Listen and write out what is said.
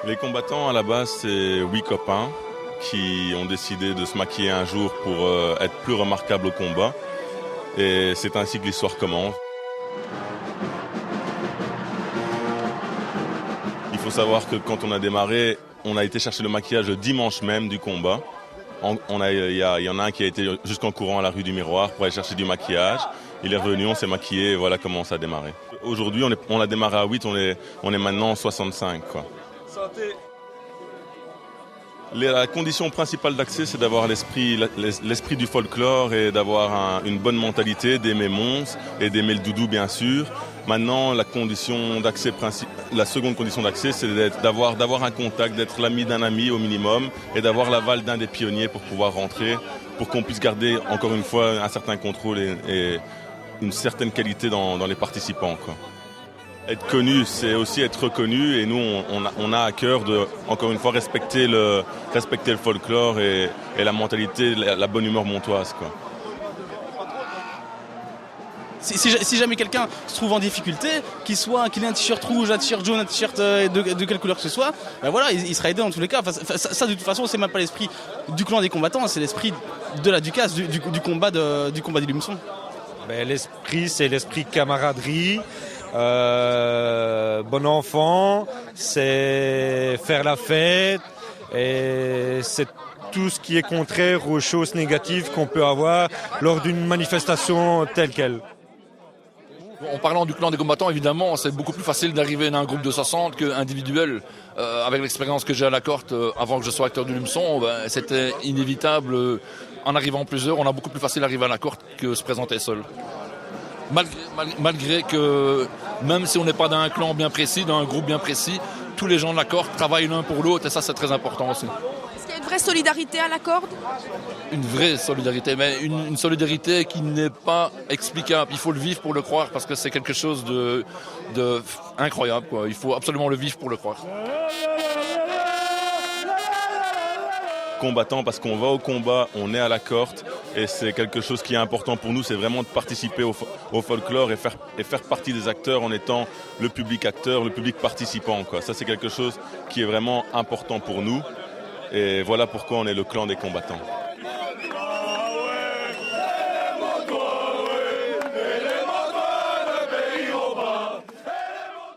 Les combattants, à la base, c'est 8 copains qui ont décidé de se maquiller un jour pour être plus remarquables au combat. Et c'est ainsi que l'histoire commence. Il faut savoir que quand on a démarré, on a été chercher le maquillage le dimanche même du combat. Il y en a un qui a été jusqu'en courant à la rue du Miroir pour aller chercher du maquillage. Il est revenu, on s'est maquillé et voilà comment ça a démarré. Aujourd'hui, on a démarré à 8, on est maintenant 65, quoi. Santé. La condition principale d'accès, c'est d'avoir l'esprit du folklore et d'avoir une bonne mentalité, d'aimer Mons et d'aimer le doudou, bien sûr. Maintenant, la seconde condition d'accès, c'est d'avoir un contact, d'être l'ami d'un ami au minimum et d'avoir l'aval d'un des pionniers pour pouvoir rentrer, pour qu'on puisse garder, encore une fois, un certain contrôle et une certaine qualité dans les participants, quoi. Être connu, c'est aussi être reconnu et nous, on a à cœur de, encore une fois, respecter le folklore et la mentalité, la bonne humeur montoise, quoi. Si jamais quelqu'un se trouve en difficulté, qu'il ait un t-shirt rouge, un t-shirt jaune, un t-shirt de quelle couleur que ce soit, ben voilà, il sera aidé dans tous les cas. Enfin, ça, de toute façon, c'est même pas l'esprit du clan des combattants, c'est l'esprit de la Ducasse, du combat du Lumeçon. Ben, l'esprit, c'est l'esprit camaraderie. Bon enfant, c'est faire la fête et c'est tout ce qui est contraire aux choses négatives qu'on peut avoir lors d'une manifestation telle qu'elle. En parlant du clan des combattants, évidemment, c'est beaucoup plus facile d'arriver dans un groupe de 60 qu'individuel. Avec l'expérience que j'ai à la Corte, avant que je sois acteur du Lumeçon, c'était inévitable. En arrivant plusieurs, on a beaucoup plus facile d'arriver à la Corte que se présenter seul. Malgré que, même si on n'est pas dans un clan bien précis, dans un groupe bien précis, tous les gens de la corde travaillent l'un pour l'autre et ça c'est très important aussi. Est-ce qu'il y a une vraie solidarité à la corde ? Une vraie solidarité, mais une solidarité qui n'est pas explicable. Il faut le vivre pour le croire parce que c'est quelque chose de incroyable, quoi. Il faut absolument le vivre pour le croire. Combattant parce qu'on va au combat, on est à la corde et c'est quelque chose qui est important pour nous, c'est vraiment de participer au folklore et faire partie des acteurs en étant le public acteur, le public participant, quoi. Ça c'est quelque chose qui est vraiment important pour nous et voilà pourquoi on est le clan des combattants.